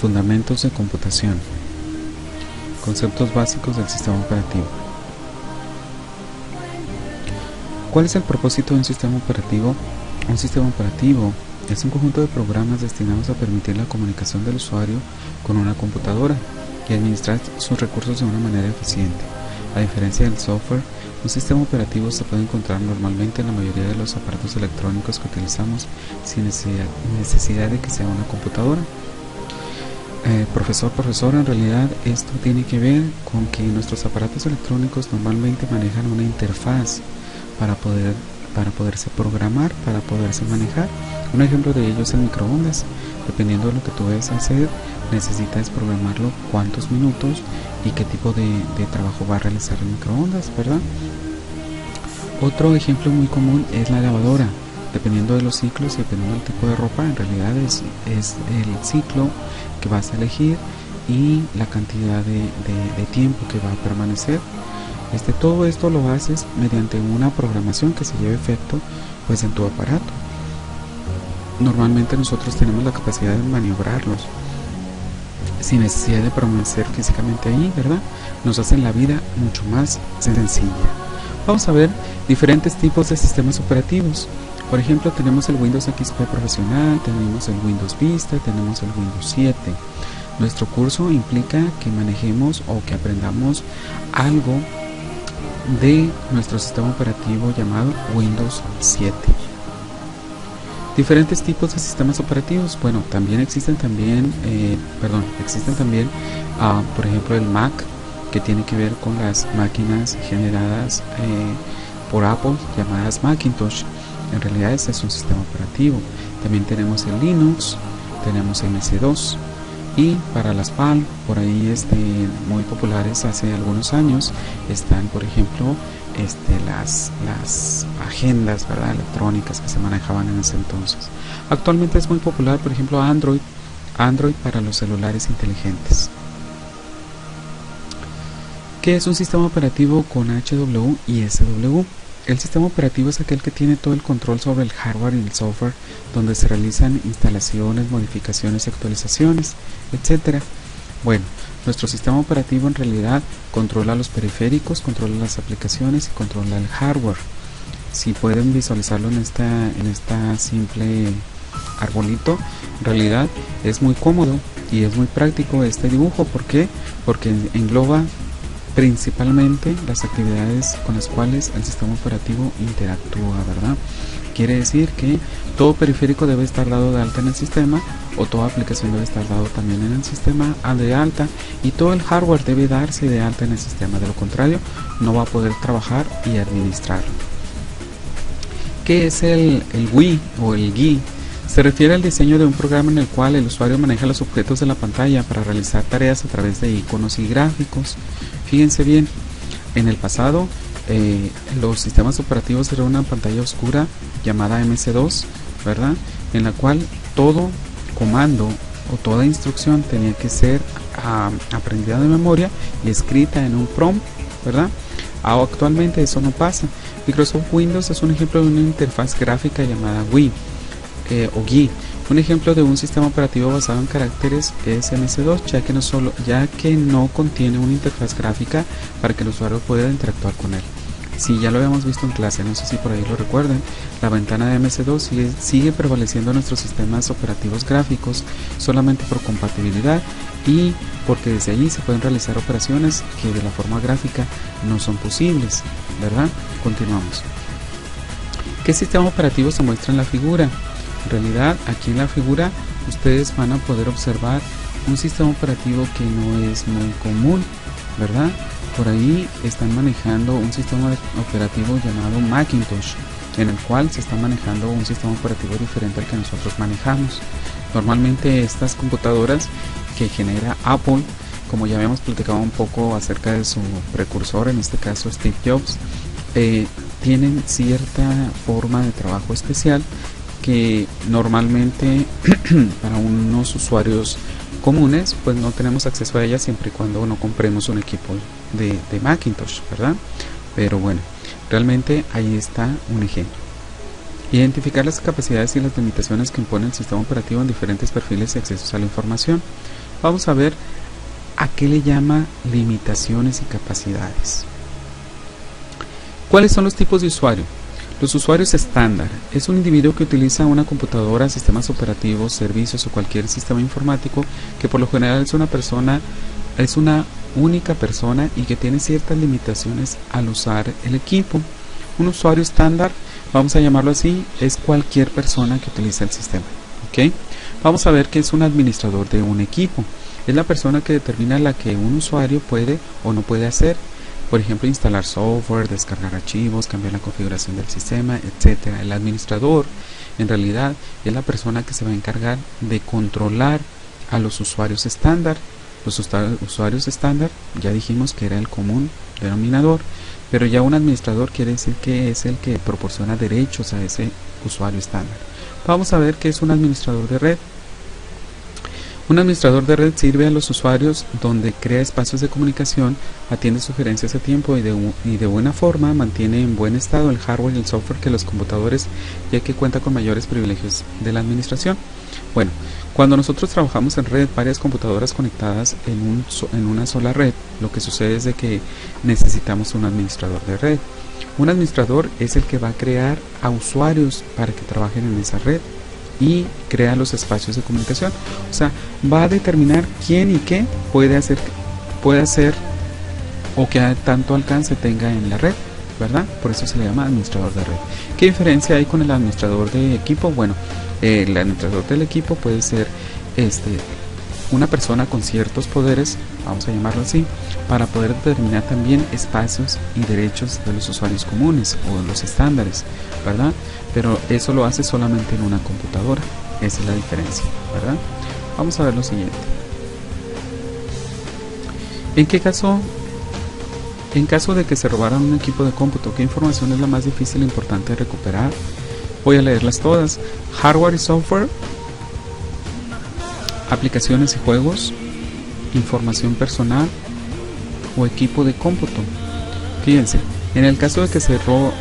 Fundamentos de computación. Conceptos básicos del sistema operativo. ¿Cuál es el propósito de un sistema operativo? Un sistema operativo es un conjunto de programas destinados a permitir la comunicación del usuario con una computadora y administrar sus recursos de una manera eficiente. A diferencia del software, un sistema operativo se puede encontrar normalmente en la mayoría de los aparatos electrónicos que utilizamos sin necesidad de que sea una computadora. Profesor, en realidad esto tiene que ver con que nuestros aparatos electrónicos normalmente manejan una interfaz para poderse programar, para poderse manejar. Un ejemplo de ello es el microondas. Dependiendo de lo que tú vayas a hacer, necesitas programarlo cuántos minutos y qué tipo de trabajo va a realizar el microondas, ¿verdad? Otro ejemplo muy común es la lavadora. Dependiendo de los ciclos y dependiendo del tipo de ropa, en realidad es el ciclo que vas a elegir y la cantidad de tiempo que va a permanecer. Todo esto lo haces mediante una programación que se lleve efecto pues en tu aparato. Normalmente nosotros tenemos la capacidad de maniobrarlos sin necesidad de permanecer físicamente ahí, ¿verdad? Nos hacen la vida mucho más sencilla. Vamos a ver diferentes tipos de sistemas operativos. Por ejemplo, tenemos el Windows XP Profesional, tenemos el Windows Vista, tenemos el Windows 7. Nuestro curso implica que manejemos o que aprendamos algo de nuestro sistema operativo llamado Windows 7. Diferentes tipos de sistemas operativos. Bueno, también existen también, por ejemplo, el Mac, que tiene que ver con las máquinas generadas por Apple, llamadas Macintosh. En realidad este es un sistema operativo. También tenemos el Linux, tenemos el MS2 y para las PAL, por ahí muy populares hace algunos años, están por ejemplo las agendas, ¿verdad?, electrónicas que se manejaban en ese entonces. Actualmente es muy popular, por ejemplo, Android para los celulares inteligentes. ¿Qué es un sistema operativo con HW y SW? El sistema operativo es aquel que tiene todo el control sobre el hardware y el software, donde se realizan instalaciones, modificaciones y actualizaciones, etc. Bueno, nuestro sistema operativo en realidad controla los periféricos, controla las aplicaciones y controla el hardware. Si pueden visualizarlo en esta simple arbolito, en realidad es muy cómodo y es muy práctico este dibujo. ¿Por qué? Porque engloba principalmente las actividades con las cuales el sistema operativo interactúa, ¿verdad? Quiere decir que todo periférico debe estar dado de alta en el sistema, o toda aplicación debe estar dado también en el sistema de alta, y todo el hardware debe darse de alta en el sistema. De lo contrario, no va a poder trabajar y administrarlo. ¿Qué es el GUI o el GUI? Se refiere al diseño de un programa en el cual el usuario maneja los objetos de la pantalla para realizar tareas a través de iconos y gráficos. Fíjense bien, en el pasado los sistemas operativos eran una pantalla oscura llamada MS2, ¿verdad?, en la cual todo comando o toda instrucción tenía que ser aprendida de memoria y escrita en un prompt, ¿verdad? Actualmente eso no pasa. Microsoft Windows es un ejemplo de una interfaz gráfica llamada GUI o GUI. Un ejemplo de un sistema operativo basado en caracteres es MS2, ya que no contiene una interfaz gráfica para que el usuario pueda interactuar con él. Si ya lo habíamos visto en clase, no sé si por ahí lo recuerdan, la ventana de MS2 sigue prevaleciendo en nuestros sistemas operativos gráficos solamente por compatibilidad y porque desde allí se pueden realizar operaciones que de la forma gráfica no son posibles, ¿verdad? Continuamos. ¿Qué sistema operativo se muestra en la figura? En realidad, aquí en la figura ustedes van a poder observar un sistema operativo que no es muy común, ¿verdad? Por ahí están manejando un sistema operativo llamado Macintosh, en el cual se está manejando un sistema operativo diferente al que nosotros manejamos. Normalmente estas computadoras que genera Apple, como ya habíamos platicado un poco acerca de su precursor, en este caso Steve Jobs, tienen cierta forma de trabajo especial que normalmente para unos usuarios comunes pues no tenemos acceso a ella siempre y cuando no compremos un equipo de Macintosh, ¿verdad? Pero bueno, realmente ahí está un ejemplo. Identificar las capacidades y las limitaciones que impone el sistema operativo en diferentes perfiles y accesos a la información. vamos a ver a qué le llama limitaciones y capacidades. ¿Cuáles son los tipos de usuario? Los usuarios estándar es un individuo que utiliza una computadora, sistemas operativos, servicios o cualquier sistema informático que por lo general es una única persona y que tiene ciertas limitaciones al usar el equipo. Un usuario estándar, vamos a llamarlo así, es cualquier persona que utiliza el sistema. ¿Okay? Vamos a ver qué es un administrador de un equipo. Es la persona que determina la que un usuario puede o no puede hacer. Por ejemplo, instalar software, descargar archivos, cambiar la configuración del sistema, etc. El administrador, en realidad, es la persona que se va a encargar de controlar a los usuarios estándar. Los usuarios estándar, ya dijimos que era el común denominador, pero ya un administrador quiere decir que es el que proporciona derechos a ese usuario estándar. Vamos a ver qué es un administrador de red. Un administrador de red sirve a los usuarios donde crea espacios de comunicación, atiende sugerencias a tiempo y de buena forma, mantiene en buen estado el hardware y el software que los computadores, ya que cuenta con mayores privilegios de la administración. Bueno, cuando nosotros trabajamos en red, varias computadoras conectadas en una sola red, lo que sucede es de que necesitamos un administrador de red. Un administrador es el que va a crear a usuarios para que trabajen en esa red y crea los espacios de comunicación. O sea, va a determinar quién y qué puede hacer o qué tanto alcance tenga en la red, ¿verdad? Por eso se le llama administrador de red. ¿Qué diferencia hay con el administrador de equipo? Bueno, el administrador del equipo puede ser una persona con ciertos poderes, vamos a llamarlo así, para poder determinar también espacios y derechos de los usuarios comunes o de los estándares, ¿verdad? Pero eso lo hace solamente en una computadora. Esa es la diferencia, ¿verdad? Vamos a ver lo siguiente. En caso de que se robaran un equipo de cómputo, ¿qué información es la más difícil e importante de recuperar? Voy a leerlas todas. Hardware y software, aplicaciones y juegos, información personal o equipo de cómputo. Fíjense, en el caso de que se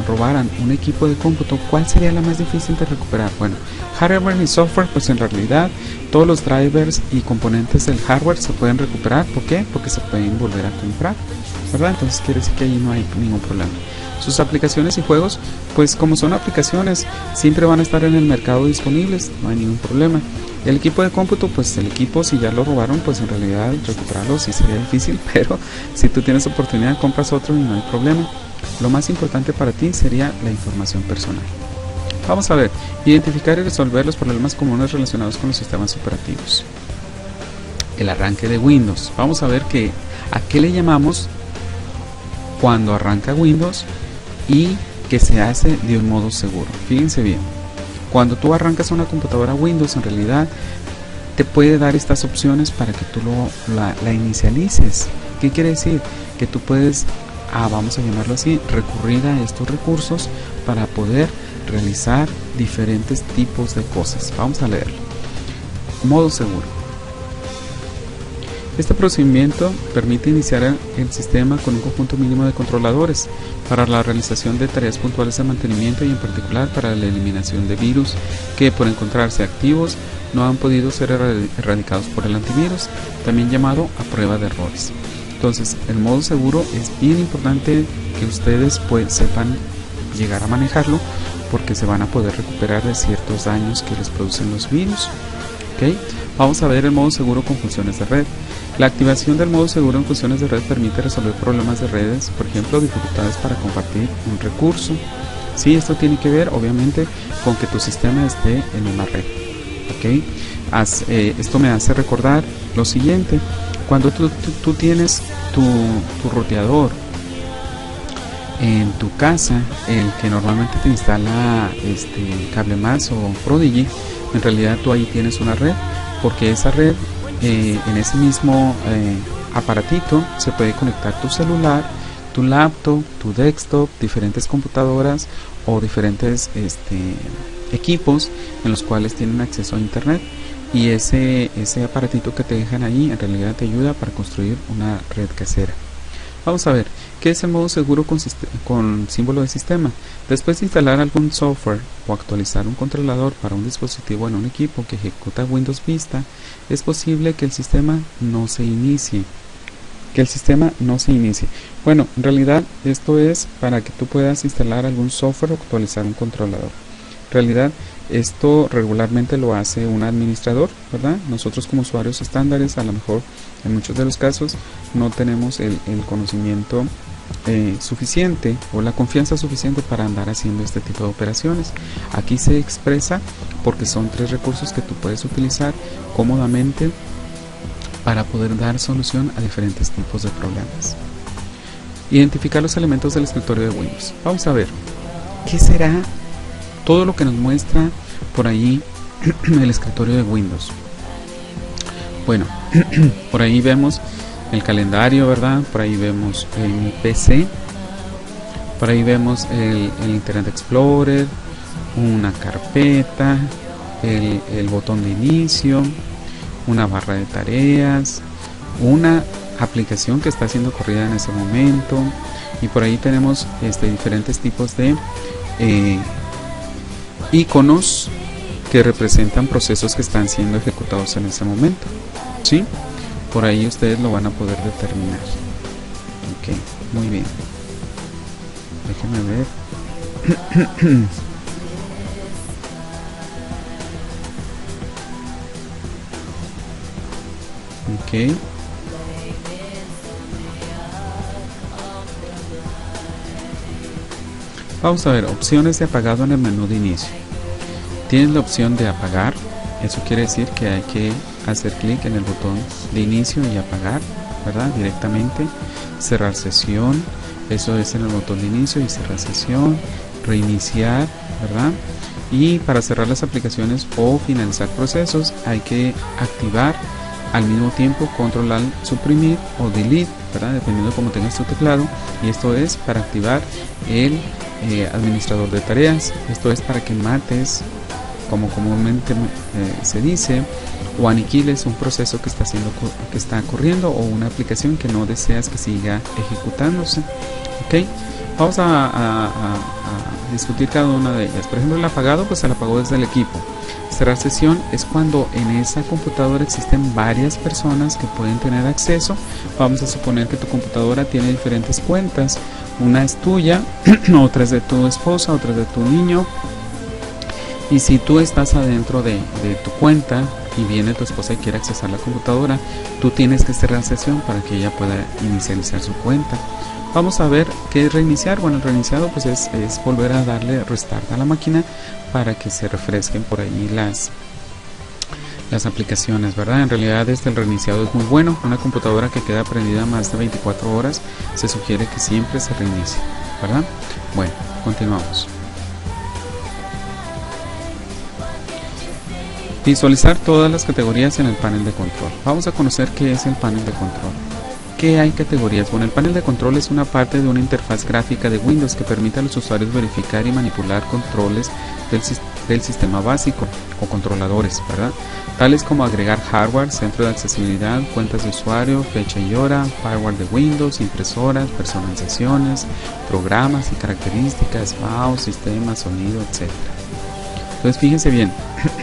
robaran un equipo de cómputo, ¿cuál sería la más difícil de recuperar? Bueno, hardware y software, pues en realidad todos los drivers y componentes del hardware se pueden recuperar. ¿Por qué? Porque se pueden volver a comprar, ¿verdad? Entonces quiere decir que ahí no hay ningún problema. Sus aplicaciones y juegos, pues como son aplicaciones, siempre van a estar en el mercado disponibles, no hay ningún problema. El equipo de cómputo, pues el equipo, si ya lo robaron, pues en realidad recuperarlo sí sería difícil, pero si tú tienes oportunidad compras otro y no hay problema. Lo más importante para ti sería la información personal. Vamos a ver, identificar y resolver los problemas comunes relacionados con los sistemas operativos. El arranque de Windows. Vamos a ver a qué le llamamos cuando arranca Windows y que se hace de un modo seguro. Fíjense bien. Cuando tú arrancas una computadora Windows, en realidad te puede dar estas opciones para que tú la inicialices. ¿Qué quiere decir? Que tú puedes, vamos a llamarlo así, recurrir a estos recursos para poder realizar diferentes tipos de cosas. Vamos a leerlo. Modo seguro. Este procedimiento permite iniciar el sistema con un conjunto mínimo de controladores para la realización de tareas puntuales de mantenimiento y en particular para la eliminación de virus que por encontrarse activos no han podido ser erradicados por el antivirus, también llamado a prueba de errores. Entonces, el modo seguro es bien importante que ustedes sepan llegar a manejarlo porque se van a poder recuperar de ciertos daños que les producen los virus. ¿Okay? Vamos a ver el modo seguro con funciones de red. La activación del modo seguro en funciones de red permite resolver problemas de redes, por ejemplo, dificultades para compartir un recurso. Sí, esto tiene que ver, obviamente, con que tu sistema esté en una red. ¿Okay? Esto me hace recordar lo siguiente. Cuando tú tienes tu roteador en tu casa, el que normalmente te instala CableMax o Prodigy, en realidad tú ahí tienes una red, porque esa red en ese mismo aparatito se puede conectar tu celular, tu laptop, tu desktop, diferentes computadoras o diferentes equipos en los cuales tienen acceso a internet, y ese aparatito que te dejan ahí en realidad te ayuda para construir una red casera. Vamos a ver, ¿qué es el modo seguro con símbolo de sistema? Después de instalar algún software o actualizar un controlador para un dispositivo en un equipo que ejecuta Windows Vista, es posible que el sistema no se inicie. Bueno, en realidad esto es para que tú puedas instalar algún software o actualizar un controlador. En realidad esto regularmente lo hace un administrador, ¿verdad? Nosotros como usuarios estándares, a lo mejor en muchos de los casos no tenemos el conocimiento suficiente o la confianza suficiente para andar haciendo este tipo de operaciones. Aquí se expresa porque son 3 recursos que tú puedes utilizar cómodamente para poder dar solución a diferentes tipos de problemas. Identificar los elementos del escritorio de Windows. Vamos a ver, ¿qué será todo lo que nos muestra por ahí el escritorio de Windows? Bueno, por ahí vemos el calendario, ¿verdad? Por ahí vemos mi PC, por ahí vemos el Internet Explorer, una carpeta, el botón de inicio, una barra de tareas, una aplicación que está siendo corrida en ese momento, y por ahí tenemos diferentes tipos de iconos que representan procesos que están siendo ejecutados en ese momento, ¿sí? Por ahí ustedes lo van a poder determinar. Ok, muy bien. Déjenme ver. Ok. Vamos a ver, opciones de apagado en el menú de inicio. Tienes la opción de apagar, eso quiere decir que hay que hacer clic en el botón de inicio y apagar, ¿verdad? Directamente. Cerrar sesión, eso es en el botón de inicio y cerrar sesión. Reiniciar, ¿verdad? Y para cerrar las aplicaciones o finalizar procesos hay que activar al mismo tiempo control alt suprimir o delete, ¿verdad? Dependiendo de cómo tengas tu teclado. Y esto es para activar el administrador de tareas. Esto es para que mates, como comúnmente se dice, o aniquiles un proceso que está corriendo o una aplicación que no deseas que siga ejecutándose. Ok, vamos a discutir cada una de ellas. Por ejemplo, el apagado, pues el apagó desde el equipo. Cerrar sesión es cuando en esa computadora existen varias personas que pueden tener acceso. Vamos a suponer que tu computadora tiene diferentes cuentas. Una es tuya, otra es de tu esposa, otra es de tu niño. Y si tú estás adentro de tu cuenta y viene tu esposa y quiere accesar la computadora, tú tienes que cerrar sesión para que ella pueda inicializar su cuenta. Vamos a ver qué es reiniciar. Bueno, el reiniciado pues es volver a darle restart a la máquina para que se refresquen por ahí las aplicaciones, ¿verdad? En realidad el reiniciado es muy bueno. Una computadora que queda prendida más de 24 horas se sugiere que siempre se reinicie, ¿verdad? Bueno, continuamos. Visualizar todas las categorías en el panel de control. Vamos a conocer qué es el panel de control. ¿Qué hay categorías? Bueno, el panel de control es una parte de una interfaz gráfica de Windows que permite a los usuarios verificar y manipular controles del sistema básico o controladores, ¿verdad? Tales como agregar hardware, centro de accesibilidad, cuentas de usuario, fecha y hora, firewall de Windows, impresoras, personalizaciones, programas y características, mouse, sistema, sonido, etc. Entonces fíjense bien,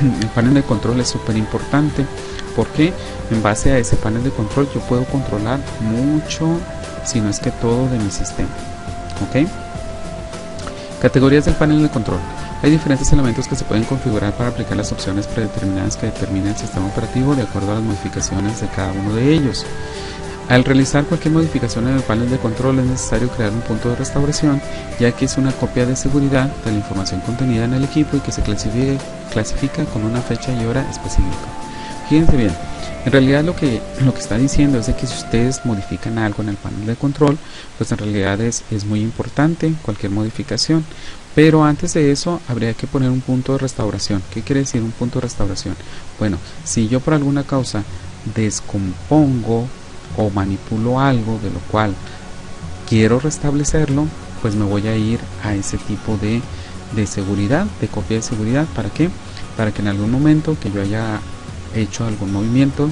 el panel de control es súper importante porque en base a ese panel de control yo puedo controlar mucho, si no es que todo de mi sistema. ¿Ok? Categorías del panel de control. Hay diferentes elementos que se pueden configurar para aplicar las opciones predeterminadas que determina el sistema operativo de acuerdo a las modificaciones de cada uno de ellos. Al realizar cualquier modificación en el panel de control es necesario crear un punto de restauración, ya que es una copia de seguridad de la información contenida en el equipo y que se clasifica con una fecha y hora específica. Fíjense bien, en realidad lo que está diciendo es de que si ustedes modifican algo en el panel de control, pues en realidad es muy importante cualquier modificación. Pero antes de eso habría que poner un punto de restauración. ¿Qué quiere decir un punto de restauración? Bueno, si yo por alguna causa descompongo o manipulo algo de lo cual quiero restablecerlo, pues me voy a ir a ese tipo de seguridad, de copia de seguridad. ¿Para qué? Para que en algún momento que yo haya hecho algún movimiento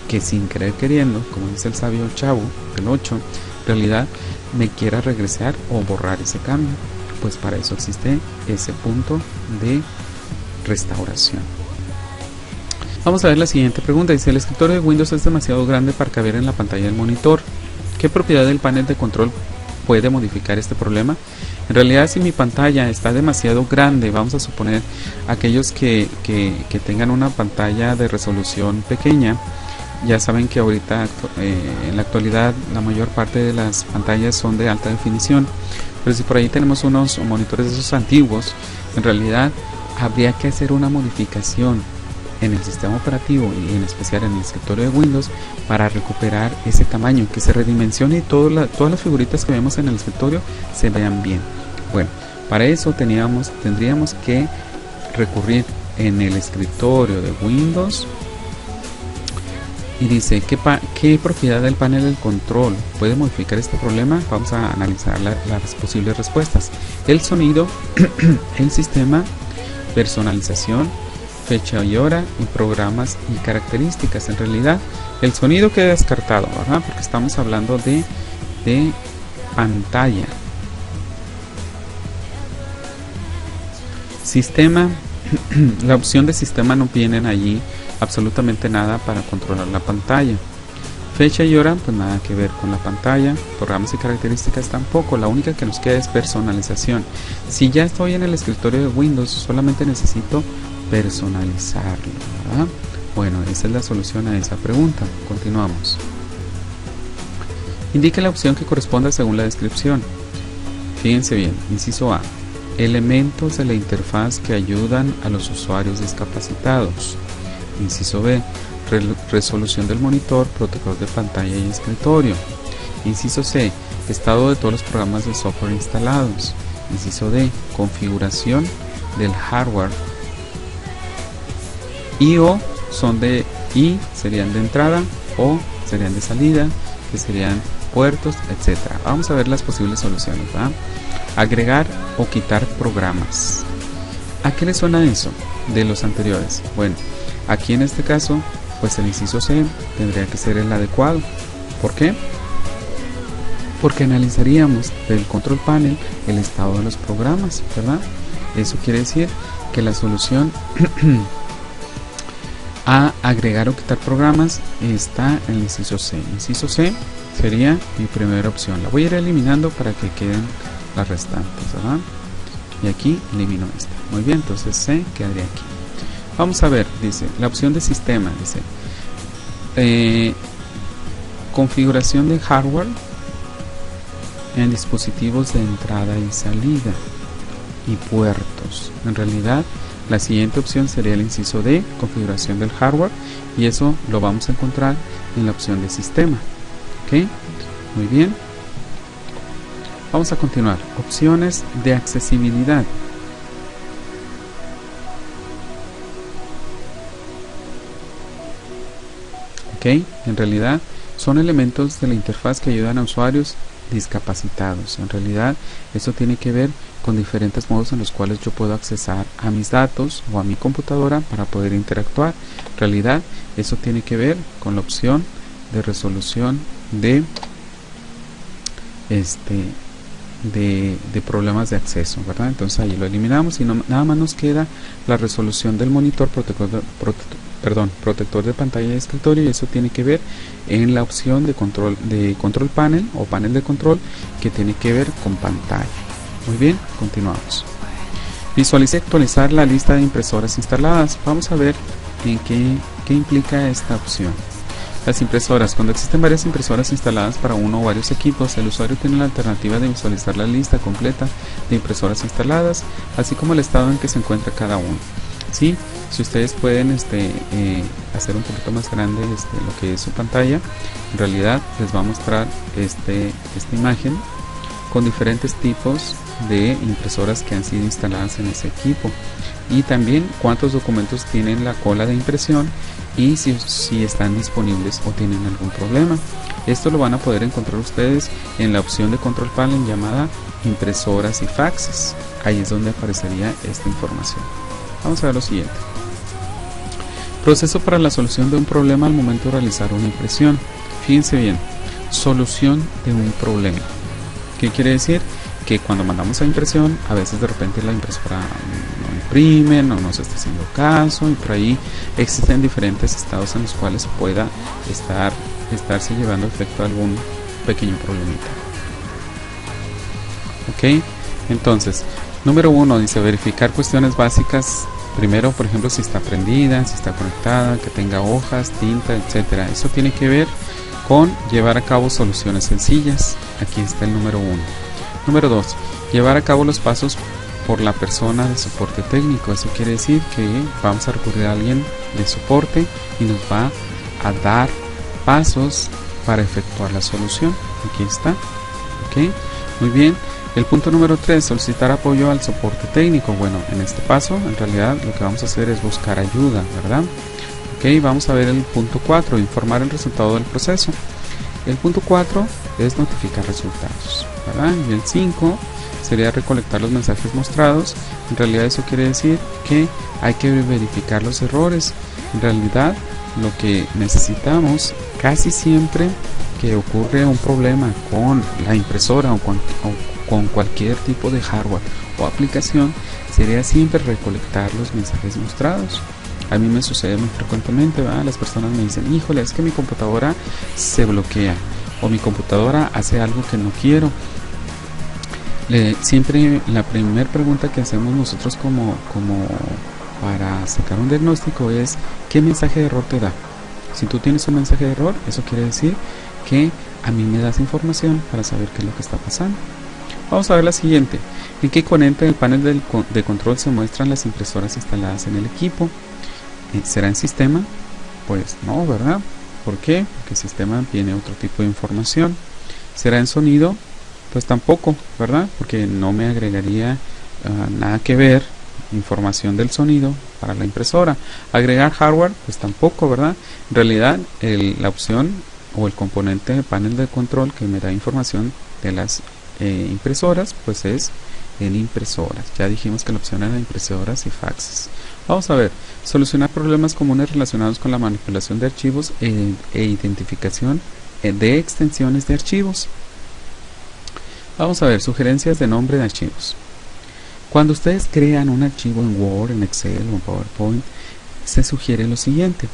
que sin querer queriendo, como dice el sabio Chavo del 8, realidad me quiera regresar o borrar ese cambio. Pues para eso existe ese punto de restauración. Vamos a ver la siguiente pregunta. Dice: el escritorio de Windows es demasiado grande para caber en la pantalla del monitor. ¿Qué propiedad del panel de control puede modificar este problema? En realidad, si mi pantalla está demasiado grande, vamos a suponer aquellos que tengan una pantalla de resolución pequeña, ya saben que ahorita en la actualidad la mayor parte de las pantallas son de alta definición, pero si por ahí tenemos unos monitores de esos antiguos, en realidad habría que hacer una modificación en el sistema operativo y en especial en el escritorio de Windows para recuperar ese tamaño, que se redimensione y todas las figuritas que vemos en el escritorio se vean bien. Bueno, para eso tendríamos que recurrir en el escritorio de Windows y dice ¿qué propiedad del panel del control puede modificar este problema? Vamos a analizar las posibles respuestas: el sonido, el sistema, personalización, fecha y hora, y programas y características. En realidad el sonido queda descartado, ¿verdad? Porque estamos hablando de pantalla. Sistema, la opción de sistema no vienen allí absolutamente nada para controlar la pantalla. Fecha y hora, pues nada que ver con la pantalla. Programas y características tampoco. La única que nos queda es personalización. Si ya estoy en el escritorio de Windows, solamente necesito personalizarlo, ¿verdad? Bueno, esa es la solución a esa pregunta. Continuamos. Indique la opción que corresponda según la descripción. Fíjense bien, inciso A: elementos de la interfaz que ayudan a los usuarios discapacitados. Inciso B: resolución del monitor, protector de pantalla y escritorio. Inciso C: estado de todos los programas de software instalados. Inciso D: configuración del hardware. I o serían de entrada, o serían de salida, que serían puertos, etcétera. Vamos a ver las posibles soluciones, ¿verdad? Agregar o quitar programas. ¿A qué le suena eso de los anteriores? Bueno, aquí en este caso, pues el inciso C tendría que ser el adecuado. ¿Por qué? Porque analizaríamos del control panel el estado de los programas, ¿verdad? Eso quiere decir que la solución a agregar o quitar programas está en el inciso C. Inciso C sería mi primera opción. La voy a ir eliminando para que queden las restantes, ¿verdad? Y aquí elimino esta. Muy bien, entonces C quedaría aquí. Vamos a ver, dice, la opción de sistema, dice configuración de hardware en dispositivos de entrada y salida y puertos. En realidad la siguiente opción sería el inciso D, configuración del hardware, y eso lo vamos a encontrar en la opción de sistema. ¿Ok? Muy bien. Vamos a continuar. Opciones de accesibilidad. ¿Ok? En realidad son elementos de la interfaz que ayudan a usuarios discapacitados. En realidad eso tiene que ver con diferentes modos en los cuales yo puedo accesar a mis datos o a mi computadora para poder interactuar. En realidad eso tiene que ver con la opción de resolución de problemas de acceso, ¿verdad? Entonces ahí lo eliminamos y nada más nos queda la resolución del monitor, protector de pantalla de escritorio, y eso tiene que ver en la opción de control panel o panel de control, que tiene que ver con pantalla. Muy bien, continuamos. Visualice y actualizar la lista de impresoras instaladas. Vamos a ver en qué implica esta opción. Las impresoras. Cuando existen varias impresoras instaladas para uno o varios equipos, el usuario tiene la alternativa de visualizar la lista completa de impresoras instaladas, así como el estado en que se encuentra cada uno. ¿Sí? Si ustedes pueden hacer un poquito más grande lo que es su pantalla, en realidad les va a mostrar esta imagen con diferentes tipos de impresoras que han sido instaladas en ese equipo, y también cuántos documentos tienen la cola de impresión y si están disponibles o tienen algún problema. Esto lo van a poder encontrar ustedes en la opción de control panel llamada impresoras y faxes. Ahí es donde aparecería esta información. Vamos a ver lo siguiente. Proceso para la solución de un problema al momento de realizar una impresión. Fíjense bien, solución de un problema. ¿Qué quiere decir? Que cuando mandamos a impresión, a veces de repente la impresora no imprime, no nos está haciendo caso, y por ahí existen diferentes estados en los cuales pueda estarse llevando a efecto algún pequeño problemita. Ok, entonces, número 1 dice verificar cuestiones básicas. Primero, por ejemplo, si está prendida, si está conectada, que tenga hojas, tinta, etcétera. Eso tiene que ver con llevar a cabo soluciones sencillas. Aquí está el número 1. Número 2, llevar a cabo los pasos por la persona de soporte técnico. Eso quiere decir que vamos a recurrir a alguien de soporte y nos va a dar pasos para efectuar la solución. Aquí está. Ok, muy bien. El punto número 3, solicitar apoyo al soporte técnico. Bueno, en este paso, en realidad, lo que vamos a hacer es buscar ayuda, ¿verdad? Ok, vamos a ver el punto 4, informar el resultado del proceso. El punto 4 es notificar resultados, ¿verdad? Y el 5 sería recolectar los mensajes mostrados. En realidad eso quiere decir que hay que verificar los errores. En realidad lo que necesitamos casi siempre que ocurre un problema con la impresora o con cualquier tipo de hardware o aplicación sería siempre recolectar los mensajes mostrados. A mí me sucede muy frecuentemente, ¿verdad? Las personas me dicen, híjole, es que mi computadora se bloquea o mi computadora hace algo que no quiero. Siempre la primera pregunta que hacemos nosotros como para sacar un diagnóstico es ¿qué mensaje de error te da? Si tú tienes un mensaje de error, eso quiere decir que a mí me das información para saber qué es lo que está pasando. Vamos a ver la siguiente. ¿En qué componente del panel de control se muestran las impresoras instaladas en el equipo? ¿Será en sistema? Pues no, ¿verdad? ¿Por qué? Porque el sistema tiene otro tipo de información. ¿Será en sonido? Pues tampoco, ¿verdad? Porque no me agregaría nada que ver información del sonido para la impresora. Agregar hardware, pues tampoco, ¿verdad? En realidad, la opción o el componente del panel de control que me da información de las impresoras, pues es en impresoras. Ya dijimos que la opción era impresoras y faxes. Vamos a ver, solucionar problemas comunes relacionados con la manipulación de archivos e identificación de extensiones de archivos. Vamos a ver, sugerencias de nombre de archivos. Cuando ustedes crean un archivo en Word, en Excel o en PowerPoint, se sugiere lo siguiente.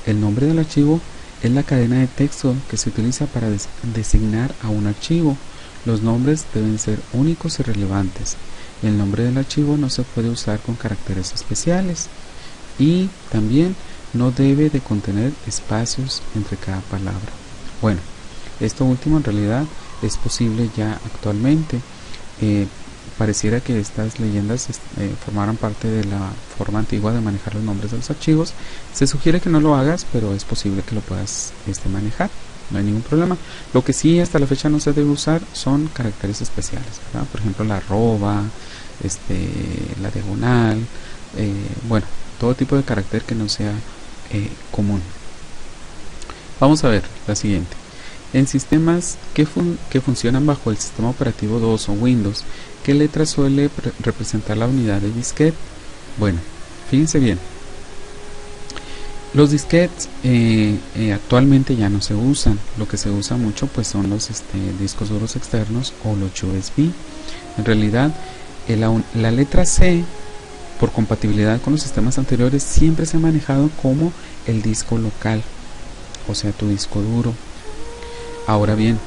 El nombre del archivo es la cadena de texto que se utiliza para designar a un archivo. Los nombres deben ser únicos y relevantes. El nombre del archivo no se puede usar con caracteres especiales y también no debe de contener espacios entre cada palabra. Bueno, esto último en realidad es posible ya actualmente. Pareciera que estas leyendas formaran parte de la forma antigua de manejar los nombres de los archivos. Se sugiere que no lo hagas, pero es posible que lo puedas manejar. No hay ningún problema. Lo que sí hasta la fecha no se debe usar son caracteres especiales, ¿verdad? Por ejemplo, la arroba, la diagonal, bueno, todo tipo de carácter que no sea común. Vamos a ver la siguiente. En sistemas que funcionan bajo el sistema operativo DOS o Windows, ¿qué letra suele representar la unidad de disquete? Bueno, fíjense bien. Los disquetes actualmente ya no se usan. Lo que se usa mucho pues son los discos duros externos o los USB. En realidad la letra C, por compatibilidad con los sistemas anteriores, siempre se ha manejado como el disco local, o sea, tu disco duro. Ahora bien,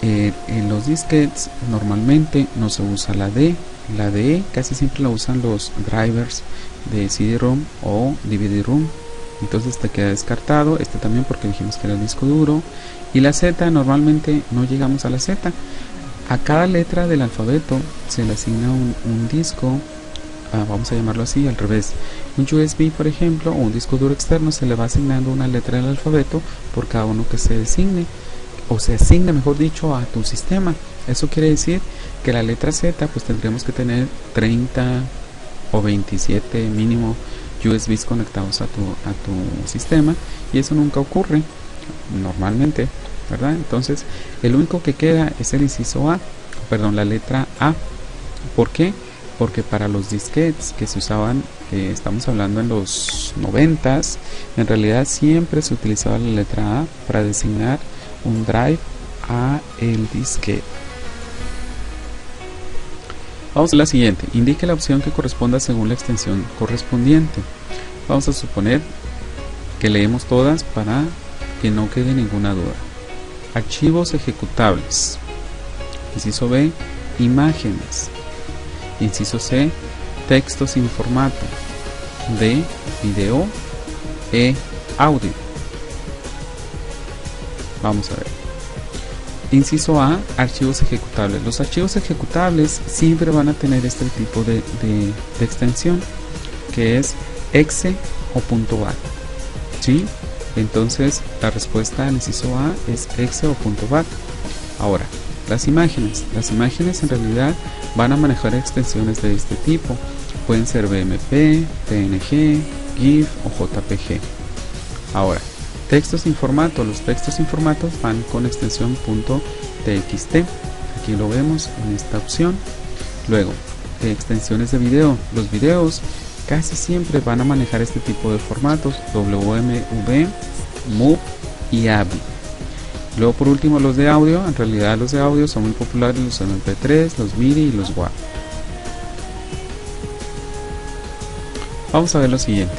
en los disquetes normalmente no se usa la D. La D casi siempre la usan los drivers de CD-ROM o DVD-ROM. Entonces te queda descartado también porque dijimos que era el disco duro. Y la Z, normalmente no llegamos a la Z. A cada letra del alfabeto se le asigna un disco, vamos a llamarlo así, al revés. Un USB, por ejemplo, o un disco duro externo, se le va asignando una letra del alfabeto por cada uno que se designe, o se asigne, mejor dicho, a tu sistema. Eso quiere decir que la letra Z, pues tendríamos que tener 30 o 27 mínimo USBs conectados a tu sistema, y eso nunca ocurre normalmente, ¿verdad? Entonces el único que queda es el inciso A, perdón, la letra A. ¿Por qué? Porque para los disquetes que se usaban, estamos hablando en los 90s, en realidad siempre se utilizaba la letra A para designar un drive a el disquete. Vamos a la siguiente. Indique la opción que corresponda según la extensión correspondiente. Vamos a suponer que leemos todas para que no quede ninguna duda. Archivos ejecutables. Inciso B, imágenes. Inciso C, texto sin formato. D, video. E, audio. Vamos a ver. Inciso A, archivos ejecutables. Los archivos ejecutables siempre van a tener este tipo de extensión, que es exe o .bat. ¿Sí? Entonces la respuesta al inciso A es exe o .bat. Ahora, las imágenes en realidad van a manejar extensiones de este tipo. Pueden ser BMP, PNG, GIF o JPG. Ahora, textos sin formato. Los textos sin formato van con extensión .txt. Aquí lo vemos en esta opción. Luego, extensiones de video. Los videos casi siempre van a manejar este tipo de formatos: WMV, MOV y AVI. Luego, por último, los de audio. En realidad los de audio son muy populares: los MP3, los MIDI y los WAV. Vamos a ver lo siguiente.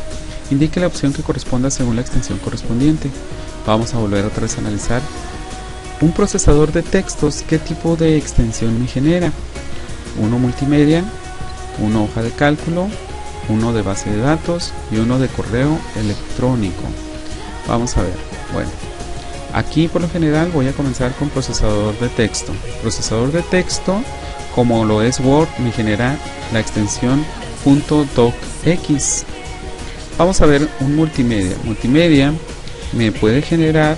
Indique la opción que corresponda según la extensión correspondiente. Vamos a volver otra vez a analizar. Un procesador de textos, ¿qué tipo de extensión me genera? Uno multimedia, uno hoja de cálculo, uno de base de datos y uno de correo electrónico. Vamos a ver. Bueno, aquí por lo general voy a comenzar con procesador de texto. Procesador de texto, como lo es Word, me genera la extensión .docx. Vamos a ver un multimedia. Multimedia me puede generar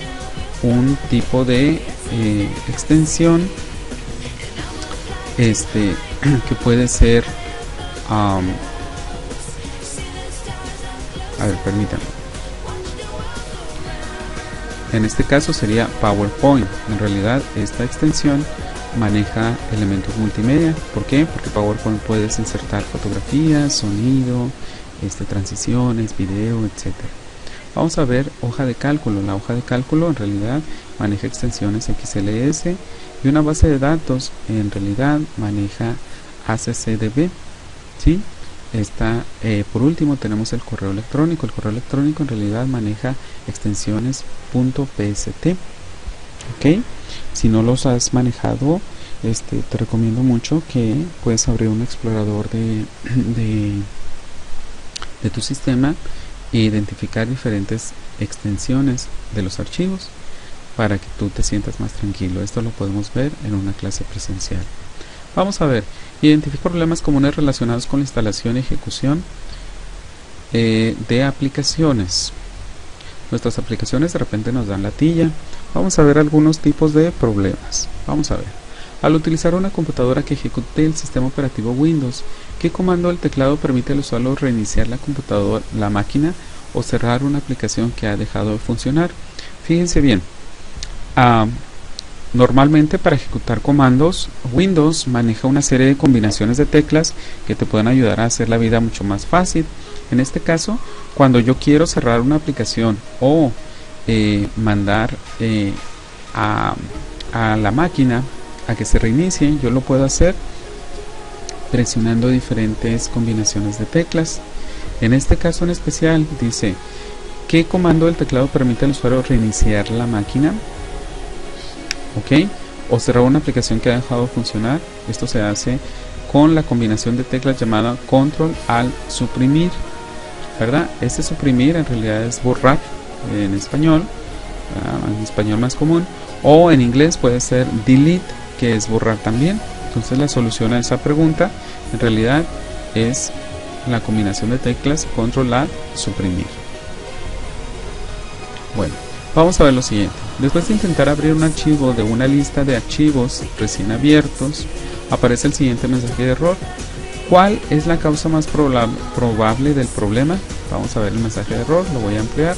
un tipo de extensión que puede ser a ver, permítanme. En este caso sería PowerPoint. En realidad esta extensión maneja elementos multimedia. ¿Por qué? Porque PowerPoint puedes insertar fotografías, sonido, transiciones, video, etc. Vamos a ver hoja de cálculo. La hoja de cálculo en realidad maneja extensiones XLS y una base de datos en realidad maneja ACCDB. ¿Sí? Por último tenemos el correo electrónico. El correo electrónico en realidad maneja extensiones .pst. ¿Ok? Si no los has manejado, te recomiendo mucho que puedes abrir un explorador de tu sistema e identificar diferentes extensiones de los archivos para que tú te sientas más tranquilo. Esto lo podemos ver en una clase presencial. Vamos a ver, identifica problemas comunes relacionados con la instalación y ejecución de aplicaciones. Nuestras aplicaciones de repente nos dan la tilla. Vamos a ver algunos tipos de problemas. Vamos a ver. Al utilizar una computadora que ejecute el sistema operativo Windows, ¿qué comando del teclado permite al usuario reiniciar la computadora, la máquina o cerrar una aplicación que ha dejado de funcionar? Fíjense bien. Normalmente para ejecutar comandos, Windows maneja una serie de combinaciones de teclas que te pueden ayudar a hacer la vida mucho más fácil. En este caso, cuando yo quiero cerrar una aplicación o mandar a la máquina a que se reinicie, yo lo puedo hacer presionando diferentes combinaciones de teclas. En este caso en especial dice: ¿qué comando del teclado permite al usuario reiniciar la máquina? ¿Ok? O cerrar una aplicación que ha dejado de funcionar. Esto se hace con la combinación de teclas llamada Control Alt Suprimir, ¿verdad? Este suprimir en realidad es borrar en español más común, o en inglés puede ser delete, que es borrar también. Entonces la solución a esa pregunta en realidad es la combinación de teclas Control Alt Suprimir. Bueno, vamos a ver lo siguiente. Después de intentar abrir un archivo de una lista de archivos recién abiertos, aparece el siguiente mensaje de error. ¿Cuál es la causa más probable del problema? Vamos a ver el mensaje de error, lo voy a ampliar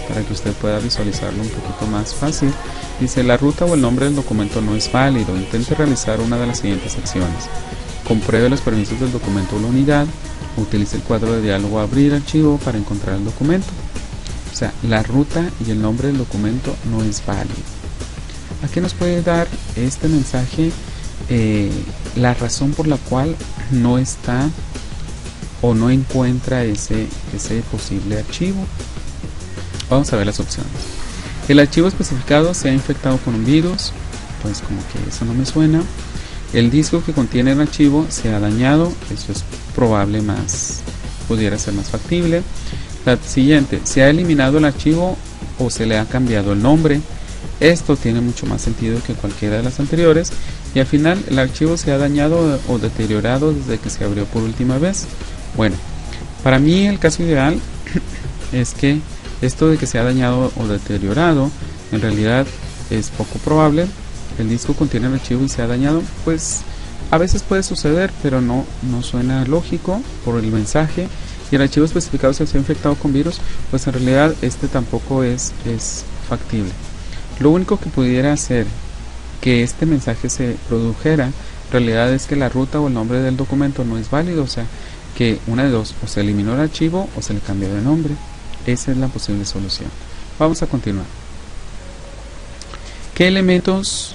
para que usted pueda visualizarlo un poquito más fácil. Dice: la ruta o el nombre del documento no es válido. Intente realizar una de las siguientes acciones. Compruebe los permisos del documento o la unidad. Utilice el cuadro de diálogo Abrir archivo para encontrar el documento. O sea, la ruta y el nombre del documento no es válido. Aquí nos puede dar este mensaje la razón por la cual no está o no encuentra ese posible archivo. Vamos a ver las opciones. El archivo especificado se ha infectado con un virus, pues como que eso no me suena. El disco que contiene el archivo se ha dañado, eso es probable, pudiera ser más factible. La siguiente, se ha eliminado el archivo o se le ha cambiado el nombre. Esto tiene mucho más sentido que cualquiera de las anteriores. Y al final, el archivo se ha dañado o deteriorado desde que se abrió por última vez. Bueno, para mí el caso ideal es que esto de que se ha dañado o deteriorado en realidad es poco probable. El disco contiene el archivo y se ha dañado, pues a veces puede suceder, pero no suena lógico por el mensaje. Y el archivo especificado se ha infectado con virus, pues en realidad este tampoco es factible. Lo único que pudiera hacer que este mensaje se produjera en realidad es que la ruta o el nombre del documento no es válido, o sea que una de dos, o se eliminó el archivo o se le cambió de nombre. Esa es la posible solución. Vamos a continuar. ¿Qué elemento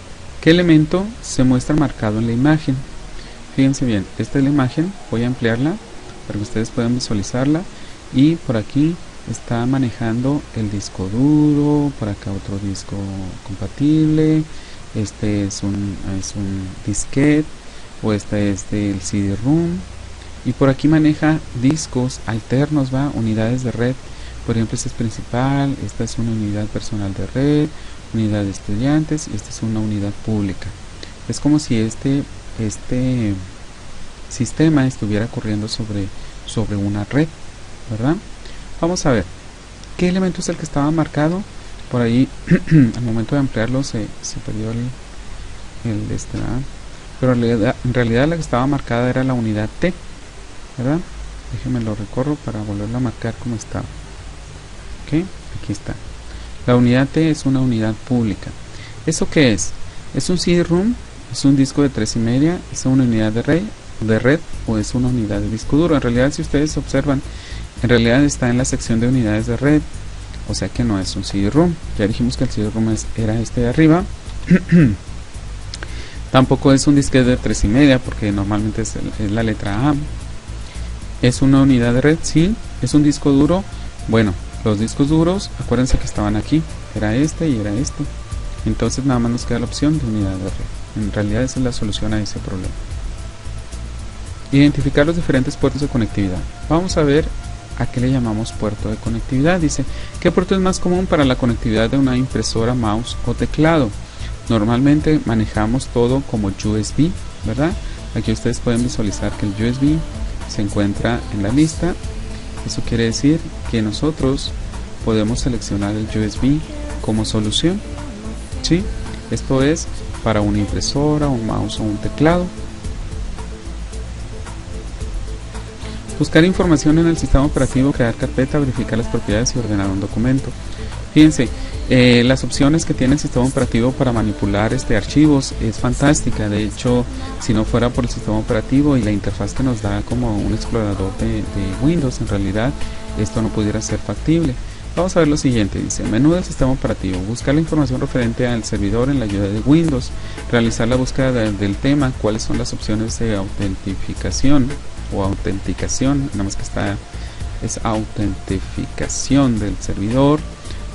se muestra marcado en la imagen? Fíjense bien, esta es la imagen, voy a ampliarla para que ustedes puedan visualizarla. Y por aquí está manejando el disco duro, por acá otro disco compatible, este es un disquete, o este es del CD-ROM, y por aquí maneja discos alternos, unidades de red. Por ejemplo, este es principal, esta es una unidad personal de red, unidad de estudiantes, y esta es una unidad pública. Es como si este sistema estuviera corriendo sobre una red, ¿verdad? Vamos a ver, ¿qué elemento es el que estaba marcado? Por ahí, al momento de ampliarlo se perdió pero en realidad la que estaba marcada era la unidad T, ¿verdad? Déjenme lo recorro para volverlo a marcar como estaba. Ok, aquí está. La unidad T es una unidad pública. ¿Eso qué es? ¿Es un CD-ROM? ¿Es un disco de 3,5? ¿Es una unidad de red o es una unidad de disco duro? En realidad, si ustedes observan, en realidad está en la sección de unidades de red, o sea que no es un CD-ROM. Ya dijimos que el CD-ROM era este de arriba. Tampoco es un disquete de 3,5 porque normalmente es la letra A. ¿Es una unidad de red? Sí. ¿Es un disco duro? Bueno, los discos duros, acuérdense que estaban aquí, era este y era este. Entonces nada más nos queda la opción de unidad de red. En realidad esa es la solución a ese problema. Identificar los diferentes puertos de conectividad. Vamos a ver a qué le llamamos puerto de conectividad. Dice, ¿qué puerto es más común para la conectividad de una impresora, mouse o teclado? Normalmente manejamos todo como USB, ¿verdad? Aquí ustedes pueden visualizar que el USB se encuentra en la lista. Eso quiere decir que nosotros podemos seleccionar el USB como solución, ¿sí? Esto es para una impresora, un mouse o un teclado. Buscar información en el sistema operativo, crear carpeta, verificar las propiedades y ordenar un documento. Fíjense, las opciones que tiene el sistema operativo para manipular archivos es fantástica. De hecho, si no fuera por el sistema operativo y la interfaz que nos da como un explorador de Windows, en realidad esto no pudiera ser factible. Vamos a ver lo siguiente, dice, menú del sistema operativo, buscar la información referente al servidor en la ayuda de Windows, realizar la búsqueda del tema, cuáles son las opciones de autentificación o autenticación, nada más que es autentificación del servidor,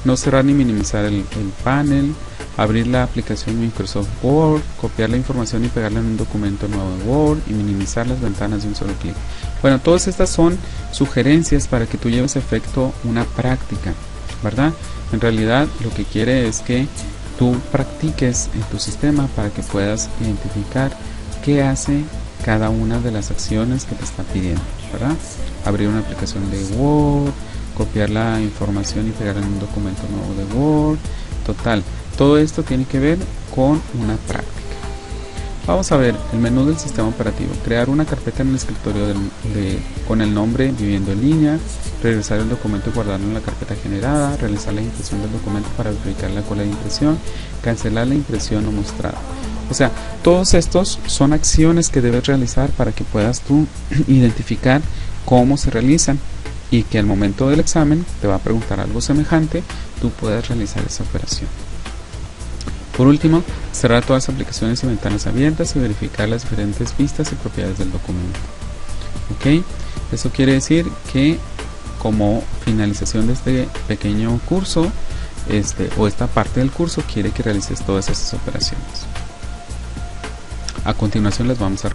no cerrar ni minimizar el panel, abrir la aplicación Microsoft Word, copiar la información y pegarla en un documento nuevo de Word y minimizar las ventanas de un solo clic. Bueno, todas estas son sugerencias para que tú lleves a efecto una práctica, ¿verdad? En realidad lo que quiere es que tú practiques en tu sistema para que puedas identificar qué hace cada una de las acciones que te está pidiendo, ¿verdad? Abrir una aplicación de Word, copiar la información y pegarla en un documento nuevo de Word. Total, todo esto tiene que ver con una práctica. Vamos a ver el menú del sistema operativo, crear una carpeta en el escritorio con el nombre viviendo en línea, regresar el documento y guardarlo en la carpeta generada, realizar la impresión del documento para verificar la cola de impresión, cancelar la impresión o mostrada. O sea, todos estos son acciones que debes realizar para que puedas tú identificar cómo se realizan y que al momento del examen te va a preguntar algo semejante, tú puedas realizar esa operación. Por último, cerrar todas las aplicaciones y ventanas abiertas y verificar las diferentes vistas y propiedades del documento. ¿Ok? Eso quiere decir que como finalización de este pequeño curso, o esta parte del curso, quiere que realices todas esas operaciones. A continuación las vamos a